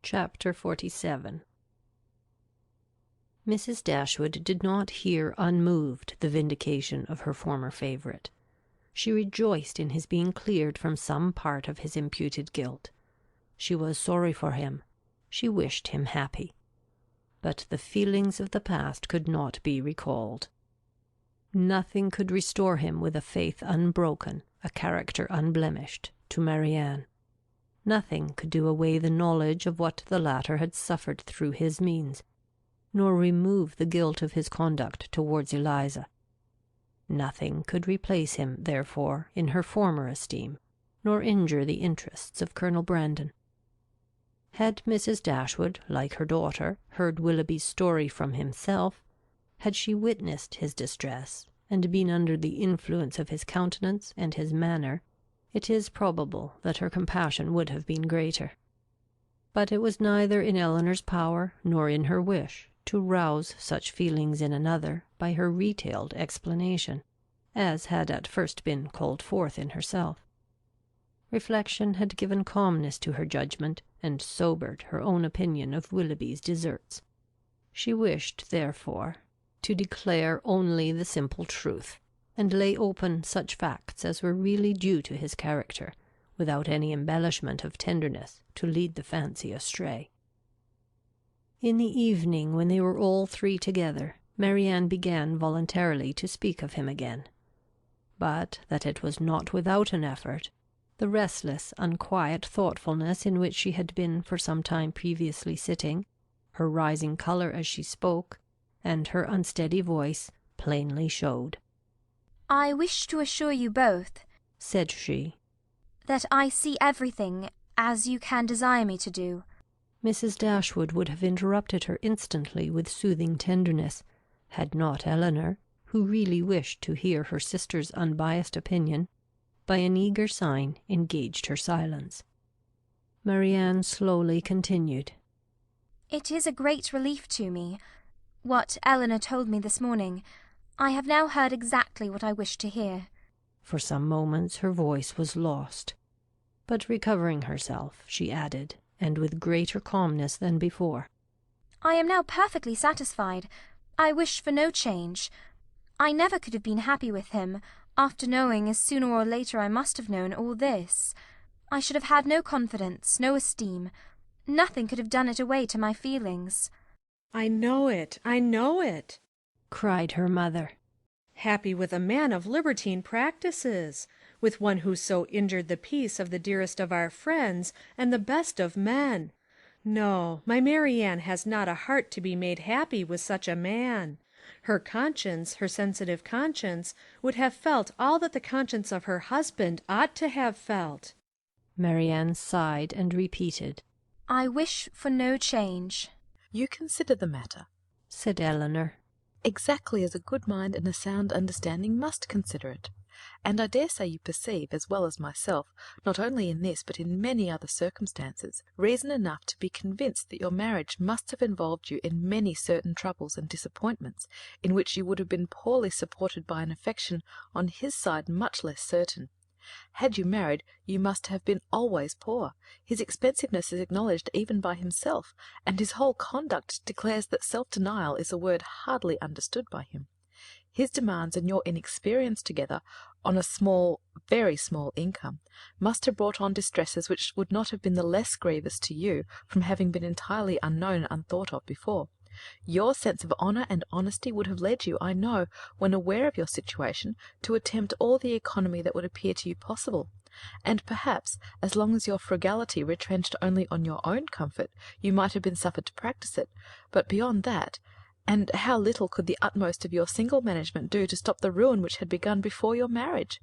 Chapter 47. Mrs. Dashwood did not hear unmoved the vindication of her former favourite. She rejoiced in his being cleared from some part of his imputed guilt. She was sorry for him. She wished him happy. But the feelings of the past could not be recalled. Nothing could restore him with a faith unbroken, a character unblemished, to Marianne. Nothing could do away the knowledge of what the latter had suffered through his means, nor remove the guilt of his conduct towards Eliza. Nothing could replace him, therefore, in her former esteem, nor injure the interests of Colonel Brandon. Had Mrs. Dashwood, like her daughter, heard Willoughby's story from himself, had she witnessed his distress, and been under the influence of his countenance and his manner, it is probable that her compassion would have been greater. But it was neither in Elinor's power nor in her wish to rouse such feelings in another by her retailed explanation, as had at first been called forth in herself. Reflection had given calmness to her judgment, and sobered her own opinion of Willoughby's deserts. She wished, therefore, to declare only the simple truth, and lay open such facts as were really due to his character, without any embellishment of tenderness to lead the fancy astray. In the evening, when they were all three together, Marianne began voluntarily to speak of him again. But that it was not without an effort, the restless, unquiet thoughtfulness in which she had been for some time previously sitting, her rising colour as she spoke, and her unsteady voice, plainly showed. "I wish to assure you both," said she, "that I see everything as you can desire me to do." Mrs. Dashwood would have interrupted her instantly with soothing tenderness, had not Elinor, who really wished to hear her sister's unbiassed opinion, by an eager sign engaged her silence. Marianne slowly continued. "It is a great relief to me, what Elinor told me this morning. I have now heard exactly what I wished to hear." For some moments her voice was lost, but recovering herself, she added, and with greater calmness than before, "I am now perfectly satisfied. I wish for no change. I never could have been happy with him, after knowing, as sooner or later I must have known, all this. I should have had no confidence, no esteem. Nothing could have done it away to my feelings." "I know it, I know it," cried her mother. "Happy with a man of libertine practices, with one who so injured the peace of the dearest of our friends and the best of men. No, my Marianne has not a heart to be made happy with such a man. Her conscience, her sensitive conscience, would have felt all that the conscience of her husband ought to have felt." Marianne sighed and repeated, "I wish for no change." "You consider the matter," said Elinor, "exactly as a good mind and a sound understanding must consider it. And I dare say you perceive, as well as myself, not only in this but in many other circumstances, reason enough to be convinced that your marriage must have involved you in many certain troubles and disappointments, in which you would have been poorly supported by an affection on his side much less certain. Had you married, you must have been always poor. His expensiveness is acknowledged even by himself, and his whole conduct declares that self-denial is a word hardly understood by him. His demands and your inexperience together, on a small, very small income, must have brought on distresses which would not have been the less grievous to you from having been entirely unknown and unthought of before. Your sense of honour and honesty would have led you, I know, when aware of your situation, to attempt all the economy that would appear to you possible. And perhaps, as long as your frugality retrenched only on your own comfort, you might have been suffered to practise it. But beyond that, and how little could the utmost of your single management do to stop the ruin which had begun before your marriage?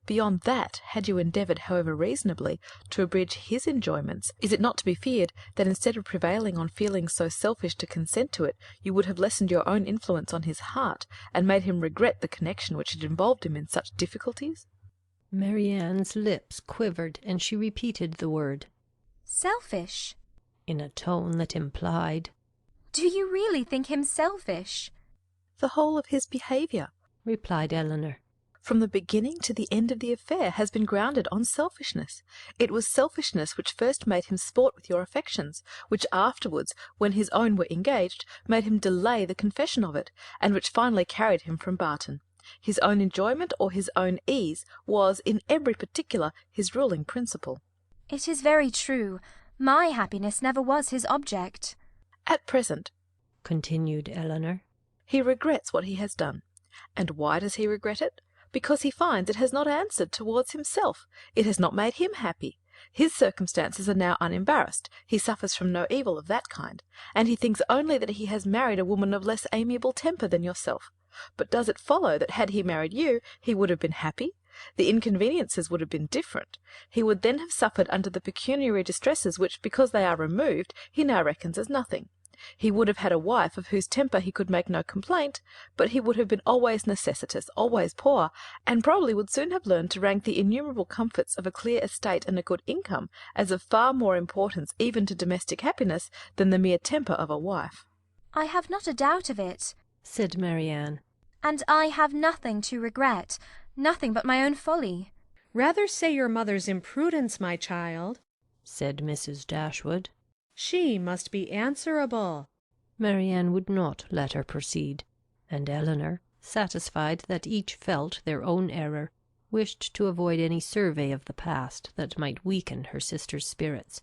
Beyond that, had you endeavoured, however reasonably, to abridge his enjoyments, is it not to be feared that instead of prevailing on feelings so selfish to consent to it, you would have lessened your own influence on his heart, and made him regret the connection which had involved him in such difficulties?" Marianne's lips quivered, and she repeated the word "Selfish?" in a tone that implied, "Do you really think him selfish?" "The whole of his behaviour," replied Elinor. from the beginning to the end of the affair, has been grounded on selfishness. It was selfishness which first made him sport with your affections, which afterwards, when his own were engaged, made him delay the confession of it, and which finally carried him from Barton. His own enjoyment or his own ease was, in every particular, his ruling principle. It is very true. My happiness never was his object. At present, continued Elinor, he regrets what he has done. And why does he regret it? Because he finds it has not answered towards himself. It has not made him happy. His circumstances are now unembarrassed. He suffers from no evil of that kind, and he thinks only that he has married a woman of less amiable temper than yourself. But does it follow that had he married you, he would have been happy? The inconveniences would have been different. He would then have suffered under the pecuniary distresses which, because they are removed, he now reckons as nothing. He would have had a wife of whose temper he could make no complaint, but he would have been always necessitous, always poor, and probably would soon have learned to rank the innumerable comforts of a clear estate and a good income as of far more importance even to domestic happiness than the mere temper of a wife. I have not a doubt of it, said Marianne. And I have nothing to regret, nothing but my own folly. Rather say your mother's imprudence, my child, said Mrs. Dashwood. She must be answerable. Marianne would not let her proceed, and Elinor, satisfied that each felt their own error, wished to avoid any survey of the past that might weaken her sister's spirits.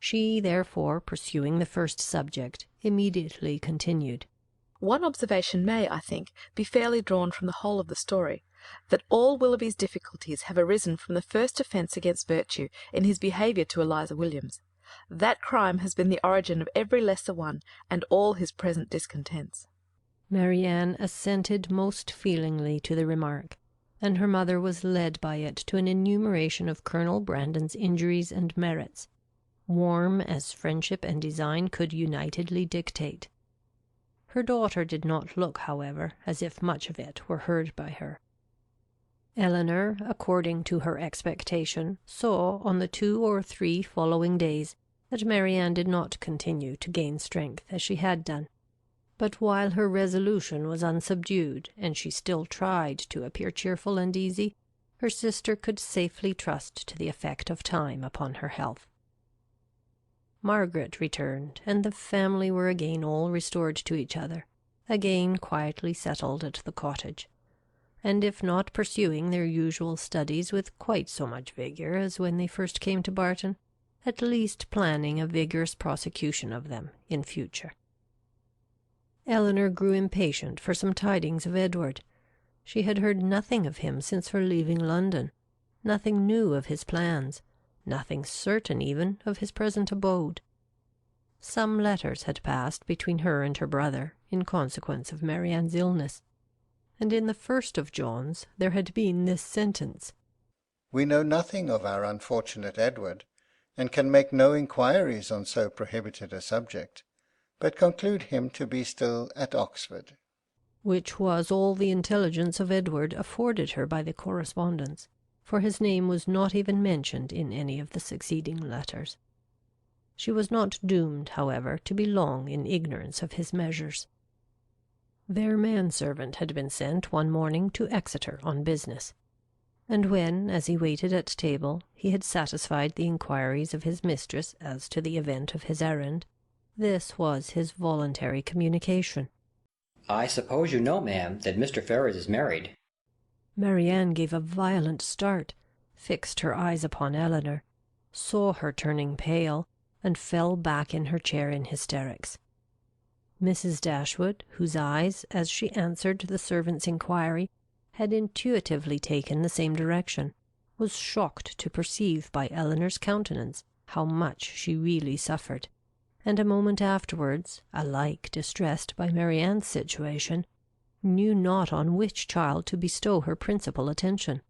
She, therefore, pursuing the first subject, immediately continued. One observation may, I think, be fairly drawn from the whole of the story, that all Willoughby's difficulties have arisen from the first offence against virtue in his behaviour to Eliza Williams. That crime has been the origin of every lesser one, and all his present discontents. Marianne assented most feelingly to the remark, and her mother was led by it to an enumeration of Colonel Brandon's injuries and merits, warm as friendship and design could unitedly dictate. Her daughter did not look, however, as if much of it were heard by her. Elinor, according to her expectation, saw on the 2 or 3 following days that Marianne did not continue to gain strength as she had done. But while her resolution was unsubdued, and she still tried to appear cheerful and easy, her sister could safely trust to the effect of time upon her health. Margaret returned, and the family were again all restored to each other, again quietly settled at the cottage, and if not pursuing their usual studies with quite so much vigour as when they first came to Barton, at least planning a vigorous prosecution of them in future. Elinor grew impatient for some tidings of Edward. She had heard nothing of him since her leaving London, nothing new of his plans, nothing certain even of his present abode. Some letters had passed between her and her brother in consequence of Marianne's illness, and in the first of John's there had been this sentence: "We know nothing of our unfortunate Edward, and can make no inquiries on so prohibited a subject, but conclude him to be still at Oxford," which was all the intelligence of Edward afforded her by the correspondence, for his name was not even mentioned in any of the succeeding letters. She was not doomed, however, to be long in ignorance of his measures. Their manservant had been sent one morning to Exeter on business, and when, as he waited at table, he had satisfied the inquiries of his mistress as to the event of his errand, this was his voluntary communication. "I suppose you know, ma'am, that Mr. Ferrars is married." Marianne gave a violent start, fixed her eyes upon Elinor, saw her turning pale, and fell back in her chair in hysterics. Mrs. Dashwood, whose eyes, as she answered the servant's inquiry, had intuitively taken the same direction, was shocked to perceive by Elinor's countenance how much she really suffered, and a moment afterwards, alike distressed by Marianne's situation, knew not on which child to bestow her principal attention.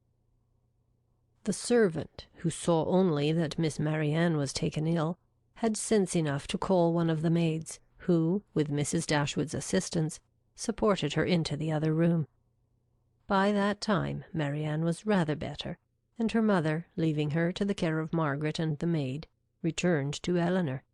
The servant, who saw only that Miss Marianne was taken ill, had sense enough to call one of the maids, who, with Mrs. Dashwood's assistance, supported her into the other room. By that time Marianne was rather better, and her mother, leaving her to the care of Margaret and the maid, returned to Elinor,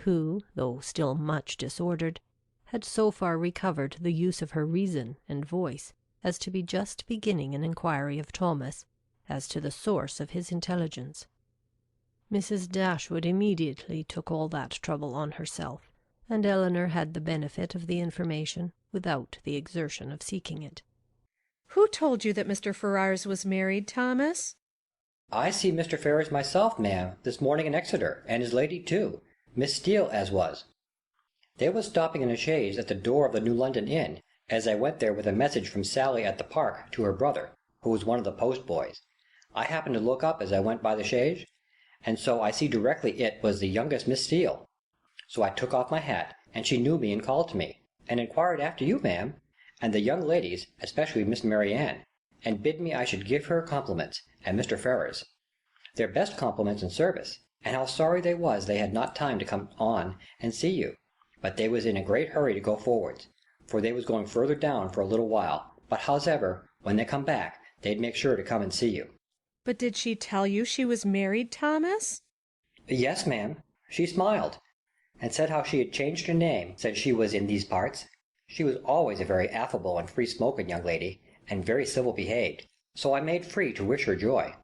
who, though still much disordered, had so far recovered the use of her reason and voice as to be just beginning an inquiry of Thomas as to the source of his intelligence. Mrs. Dashwood immediately took all that trouble on herself, and Elinor had the benefit of the information without the exertion of seeking it. "Who told you that Mr. Ferrars was married, Thomas?" "I see Mr. Ferrars myself, ma'am, this morning in Exeter, and his lady too, Miss Steele as was. They was stopping in a chaise at the door of the New London Inn, as I went there with a message from Sally at the Park to her brother, who was one of the post-boys. I happened to look up as I went by the chaise, and so I see directly it was the youngest Miss Steele. So I took off my hat, and she knew me and called to me, and inquired after you, ma'am, and the young ladies, especially Miss Marianne, and bid me I should give her compliments, and Mr. Ferrars, their best compliments and service, and how sorry they was they had not time to come on and see you, but they was in a great hurry to go forwards, for they was going further down for a little while, but howsever, when they come back, they'd make sure to come and see you." "But did she tell you she was married, Thomas?" "Yes, ma'am. She smiled, and said how she had changed her name since she was in these parts. She was always a very affable and free-spoken young lady, and very civil behaved, so I made free to wish her joy."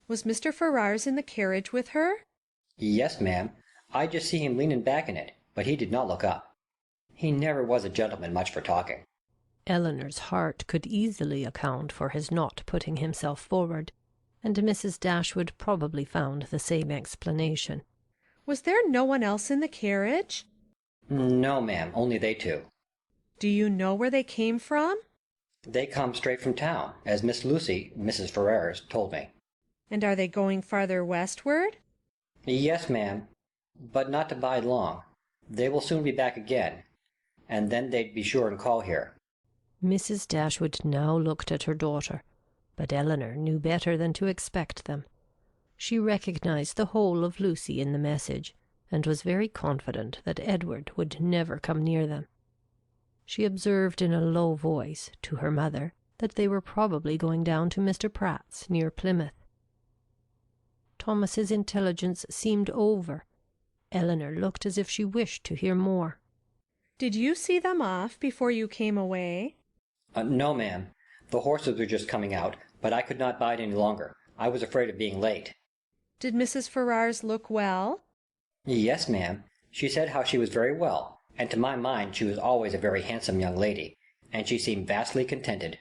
"Was Mr. Ferrars in the carriage with her?" "Yes, ma'am. I just see him leaning back in it, but he did not look up. He never was a gentleman much for talking." Elinor's heart could easily account for his not putting himself forward, and Mrs. Dashwood probably found the same explanation. "Was there no one else in the carriage?" "No, ma'am, only they two." "Do you know where they came from?" "They come straight from town, as Miss Lucy, Mrs. Ferrars, told me." "And are they going farther westward?" "Yes, ma'am, but not to bide long. They will soon be back again, and then they'd be sure and call here." Mrs. Dashwood now looked at her daughter, but Elinor knew better than to expect them. She recognized the whole of Lucy in the message, and was very confident that Edward would never come near them. She observed in a low voice to her mother that they were probably going down to Mr. Pratt's near Plymouth. Thomas's intelligence seemed over. Elinor looked as if she wished to hear more. "Did you see them off before you came away?" No, ma'am. The horses were just coming out, but I could not bide any longer. I was afraid of being late." "Did Mrs. Ferrars look well?" "Yes, ma'am. She said how she was very well, and to my mind she was always a very handsome young lady, and she seemed vastly contented."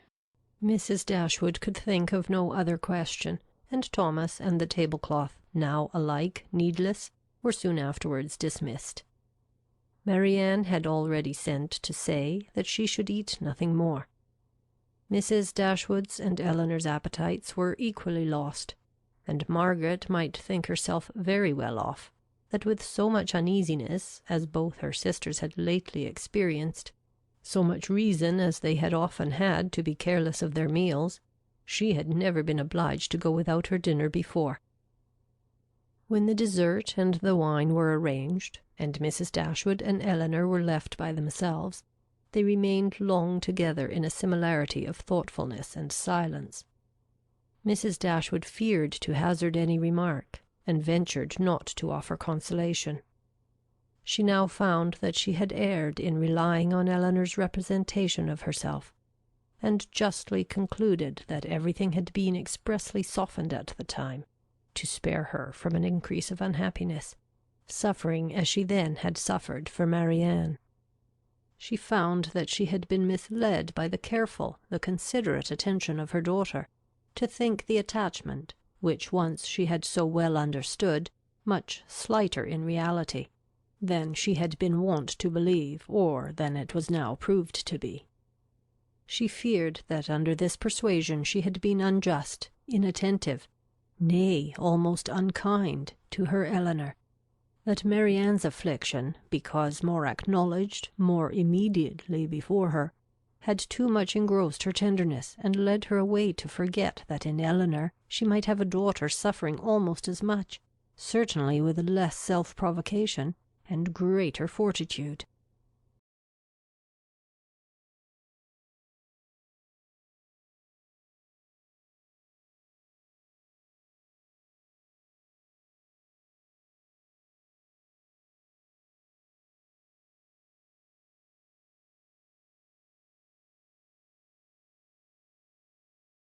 Mrs. Dashwood could think of no other question, and Thomas and the tablecloth, now alike needless, were soon afterwards dismissed. Marianne had already sent to say that she should eat nothing more. Mrs. Dashwood's and Elinor's appetites were equally lost, and Margaret might think herself very well off, that with so much uneasiness as both her sisters had lately experienced, so much reason as they had often had to be careless of their meals, she had never been obliged to go without her dinner before. When the dessert and the wine were arranged, and Mrs. Dashwood and Elinor were left by themselves, they remained long together in a similarity of thoughtfulness and silence. Mrs. Dashwood feared to hazard any remark, and ventured not to offer consolation. She now found that she had erred in relying on Elinor's representation of herself, and justly concluded that everything had been expressly softened at the time, to spare her from an increase of unhappiness, suffering as she then had suffered for Marianne. She found that she had been misled by the careful, the considerate attention of her daughter, to think the attachment, which once she had so well understood, much slighter in reality than she had been wont to believe, or than it was now proved to be. She feared that under this persuasion she had been unjust, inattentive, nay, almost unkind, to her Elinor, that Marianne's affliction, because more acknowledged, more immediately before her, had too much engrossed her tenderness, and led her away to forget that in Elinor she might have a daughter suffering almost as much, certainly with less self-provocation, and greater fortitude.